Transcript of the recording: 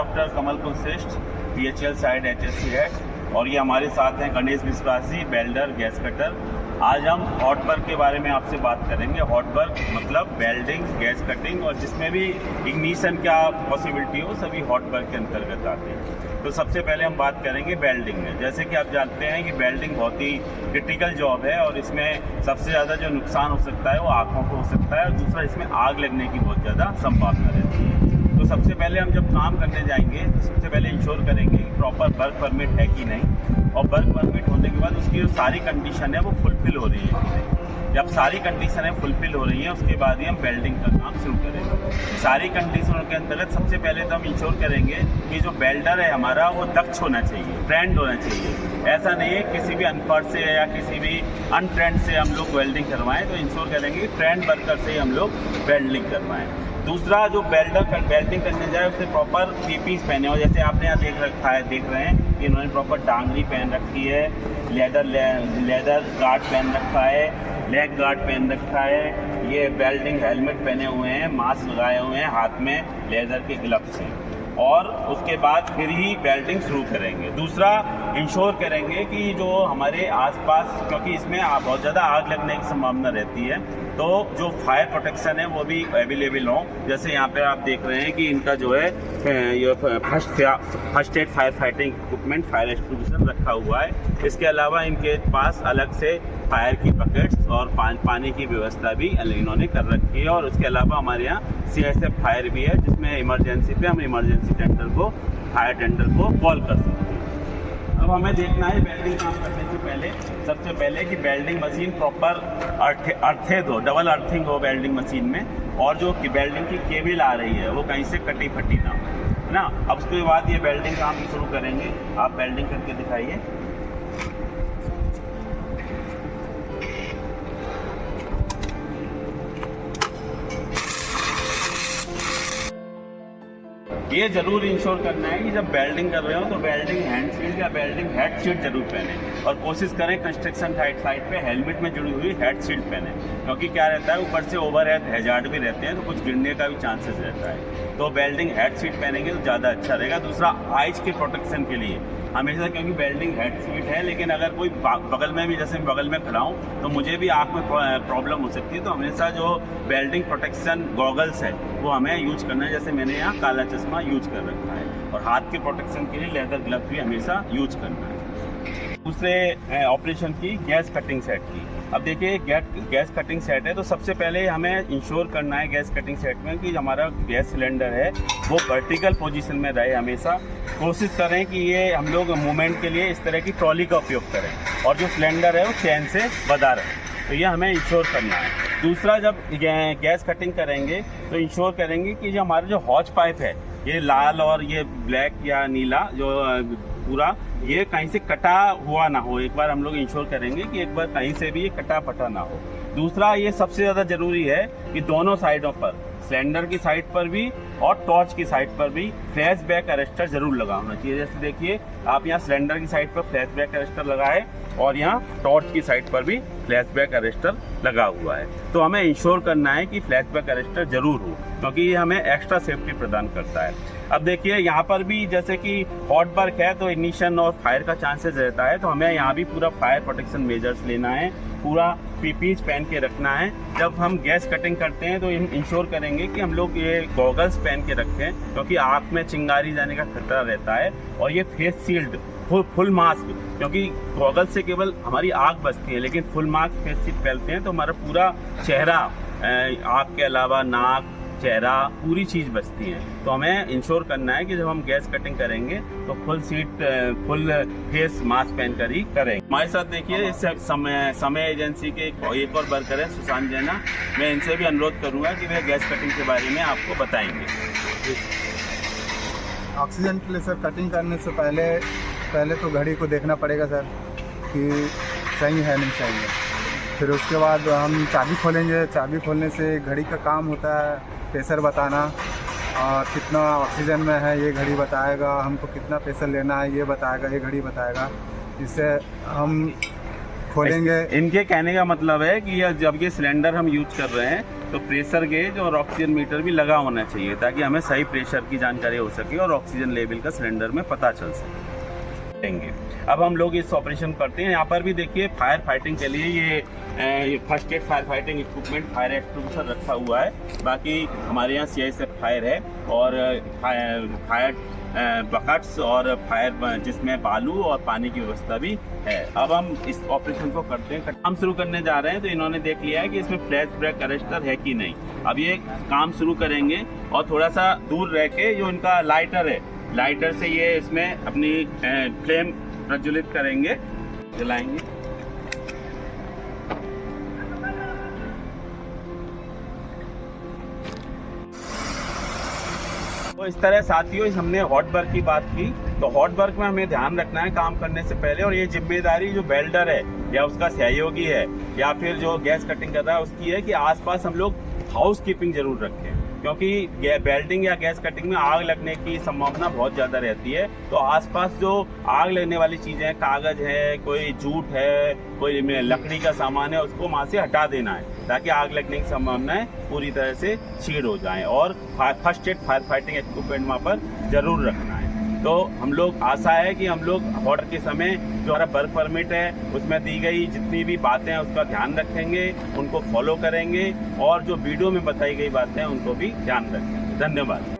Doctor Kamal Kulshreshtha, PHL side HSC head, और ये हमारे साथ हैं गणेश विश्वासी, वेल्डर, गैस कटर। आज हम हॉट वर्क के बारे में आपसे बात करेंगे। हॉट वर्क मतलब वेल्डिंग, गैस कटिंग और जिसमें भी इग्निशन क्या पॉसिबिलिटी हो, सभी हॉट वर्क के अंतर्गत आते हैं। तो सबसे पहले हम बात करेंगे वेल्डिंग में। जैसे कि आप जानते हैं कि वेल्डिंग बहुत ही क्रिटिकल जॉब है और इसमें सबसे ज़्यादा जो नुकसान हो सकता है वो आँखों को हो सकता है, और दूसरा इसमें आग लगने की बहुत ज़्यादा संभावना रहती है। तो सबसे पहले हम जब काम करने जाएंगे तो सबसे पहले इंश्योर करेंगे कि प्रॉपर वर्क परमिट है कि नहीं, और वर्क परमिट होने के बाद उसकी जो सारी कंडीशन है वो फुलफिल हो रही है कि नहीं। जब सारी कंडीशनें फुलफिल हो रही हैं उसके बाद ही हम वेल्डिंग का काम शुरू करेंगे। सारी कंडीशनों के अंतर्गत सबसे पहले तो हम इंश्योर करेंगे कि जो वेल्डर है हमारा वो दक्ष होना चाहिए, ट्रेंड होना चाहिए। ऐसा नहीं है किसी भी अनपढ़ से या किसी भी अनट्रेंड से हम लोग वेल्डिंग करवाएं, तो इंश्योर करेंगे कि ट्रेंड वर्कर से ही हम लोग वेल्डिंग करवाएं। दूसरा, जो वेल्डर वेल्डिंग करने जाए उससे प्रॉपर PPE पहने हो। जैसे आपने यहाँ देख रहे हैं कि इन्होंने प्रॉपर डांगरी पहन रखी है, लेदर गार्ड पहन रखा है, लेग गार्ड पहन रखा है, ये वेल्डिंग हेलमेट पहने हुए हैं, मास्क लगाए हुए हैं, हाथ में लेदर के ग्लव्स हैं, और उसके बाद फिर ही वेल्डिंग शुरू करेंगे। दूसरा, इंश्योर करेंगे कि जो हमारे आसपास, क्योंकि इसमें बहुत ज़्यादा आग लगने की संभावना रहती है, तो जो फायर प्रोटेक्शन है वो भी अवेलेबल हो। जैसे यहाँ पे आप देख रहे हैं कि इनका जो है ये first aid fire fighting equipment, fire extinguisher रखा हुआ है। इसके अलावा इनके पास अलग से फायर की बकेट्स और पानी की व्यवस्था भी इन्होंने कर रखी है। और उसके अलावा हमारे यहाँ CSF फायर भी है, जिसमें इमरजेंसी पे हम इमरजेंसी फायर टेंडर को कॉल कर सकते हैं। अब हमें देखना है वेल्डिंग काम करने से पहले, सबसे पहले कि वेल्डिंग मशीन प्रॉपर अर्थेड हो, डबल अर्थिंग हो वेल्डिंग मशीन में, और जो वेल्डिंग की केबल आ रही है वो कहीं से कटी फटी ना हो, है ना। अब उसके बाद ये वेल्डिंग काम शुरू करेंगे। आप वेल्डिंग करके दिखाइए। ये जरूर इंश्योर करना है कि जब वेल्डिंग कर रहे हो तो वेल्डिंग हैंड शील्ड या वेल्डिंग हेड शील्ड जरूर पहने, और कोशिश करें कंस्ट्रक्शन साइट पे हेलमेट में जुड़ी हुई हेड शील्ड पहने, क्योंकि क्या रहता है ऊपर से ओवरहेड हैजार्ड भी रहते हैं तो कुछ गिरने का भी चांसेस रहता है। तो वेल्डिंग हेड शील्ड पहनेंगे तो ज़्यादा अच्छा रहेगा। दूसरा, आइज के प्रोटेक्शन के लिए हमेशा, क्योंकि वेल्डिंग हेड शील्ड है लेकिन अगर कोई बगल में भी, जैसे बगल में खड़ा हूँ तो मुझे भी आँख में प्रॉब्लम हो सकती है, तो हमेशा जो वेल्डिंग प्रोटेक्शन गॉगल्स है वो हमें यूज करना है। जैसे मैंने यहाँ काला चश्मा यूज कर रखा है, और हाथ के प्रोटेक्शन के लिए लेदर ग्लव भी हमेशा यूज करना है। दूसरे ऑपरेशन की गैस कटिंग सेट की। अब देखिए गैस कटिंग सेट है तो सबसे पहले हमें इंश्योर करना है गैस कटिंग सेट में कि हमारा गैस सिलेंडर है वो वर्टिकल पोजीशन में रहे। हमेशा कोशिश करें कि ये हम लोग मूवमेंट के लिए इस तरह की ट्रॉली का उपयोग करें, और जो सिलेंडर है वो चैन से बंधा रहे, तो ये हमें इंश्योर करना है। दूसरा, जब गैस कटिंग करेंगे तो इंश्योर करेंगे कि जो हमारा जो हॉच पाइप है, ये लाल और ये ब्लैक या नीला जो पूरा, ये कहीं से कटा हुआ ना हो। एक बार हम लोग इंश्योर करेंगे कि एक बार कहीं से भी ये कटा फटा ना हो। दूसरा, ये सबसे ज़्यादा जरूरी है कि दोनों साइडों पर, सिलेंडर की साइड पर भी और टॉर्च की साइड पर भी फ्लैश बैक अरेस्टर जरूर लगा होना चाहिए। जैसे देखिए आप यहाँ सिलेंडर की साइड पर फ्लैश बैक अरेस्टर लगाए और यहाँ टॉर्च की साइड पर भी फ्लैश बैक अरेस्टर लगा हुआ है। तो हमें इंश्योर करना है कि फ्लैश बैक अरेस्टर जरूर हो, क्योंकि ये हमें एक्स्ट्रा सेफ्टी प्रदान करता है। अब देखिए यहाँ पर भी जैसे कि हॉट वर्क है तो इग्निशन और फायर का चांसेस रहता है, तो हमें यहाँ भी पूरा फायर प्रोटेक्शन मेजर्स लेना है, पूरा PPE पहन के रखना है। जब हम गैस कटिंग करते हैं तो इंश्योर करेंगे कि हम लोग ये गॉगल्स पहन के रखें, क्योंकि आँख में चिंगारी जाने का खतरा रहता है, और ये फेस शील्ड, फुल मास्क, क्योंकि गॉगल से केवल हमारी आँख बचती है लेकिन फुल मास्क फेस शील्ड पहनते हैं तो हमारा पूरा चेहरा, आँख के अलावा नाक, चेहरा, पूरी चीज़ बचती है। तो हमें इंश्योर करना है कि जब हम गैस कटिंग करेंगे तो फुल फेस मास्क पहनकर ही करेंगे। हमारे साथ देखिए इस समय एजेंसी के एक और वर्कर है सुशांत जैना, मैं इनसे भी अनुरोध करूंगा कि वे गैस कटिंग के बारे में आपको बताएंगे। ऑक्सीजन के लिए सर कटिंग करने से पहले तो घड़ी को देखना पड़ेगा सर कि सही है नहीं चाहिए। फिर उसके बाद हम चाबी खोलेंगे। चाबी खोलने से घड़ी का काम होता है प्रेशर बताना, और कितना ऑक्सीजन में है ये घड़ी बताएगा, हमको कितना प्रेशर लेना है ये बताएगा, ये घड़ी बताएगा। इससे हम खोलेंगे। इनके कहने का मतलब है कि जब ये सिलेंडर हम यूज कर रहे हैं तो प्रेशर गेज और ऑक्सीजन मीटर भी लगा होना चाहिए ताकि हमें सही प्रेशर की जानकारी हो सके और ऑक्सीजन लेवल का सिलेंडर में पता चल सके। अब हम लोग इस ऑपरेशन करते हैं। यहाँ पर भी देखिए फायर फाइटिंग के लिए ये first aid fire fighting equipment fire extinguisher रखा हुआ है। बाकी हमारे यहाँ CISF फायर है और फायर बकेट्स और फायर जिसमें बालू और पानी की व्यवस्था भी है। अब हम इस ऑपरेशन को करते हैं। काम शुरू करने जा रहे हैं तो इन्होंने देख लिया है कि इसमें फ्लैश ब्रेक अरेस्टर है कि नहीं। अब ये काम शुरू करेंगे और थोड़ा सा दूर रह के जो इनका लाइटर है, लाइटर से ये इसमें अपनी फ्लेम प्रज्वलित करेंगे, जलाएंगे। तो इस तरह साथियों हमने हॉट वर्क की बात की। तो हॉट वर्क में हमें ध्यान रखना है काम करने से पहले, और ये जिम्मेदारी जो वेल्डर है या उसका सहयोगी है या फिर जो गैस कटिंग कर रहा है उसकी है कि आसपास हम लोग हाउस कीपिंग जरूर रखें, क्योंकि वेल्डिंग या गैस कटिंग में आग लगने की संभावना बहुत ज़्यादा रहती है। तो आसपास जो आग लगने वाली चीज़ें हैं, कागज है, कोई जूट है, कोई लकड़ी का सामान है, उसको वहाँ से हटा देना है ताकि आग लगने की संभावनाएं पूरी तरह से छीड़ हो जाएं। और first aid fire fighting equipment वहाँ पर जरूर रखना है। तो हम लोग आशा है कि हम लोग ऑर्डर के समय जो हमारा वर्क परमिट है उसमें दी गई जितनी भी बातें हैं उसका ध्यान रखेंगे, उनको फॉलो करेंगे और जो वीडियो में बताई गई बातें हैं उनको भी ध्यान रखेंगे। धन्यवाद।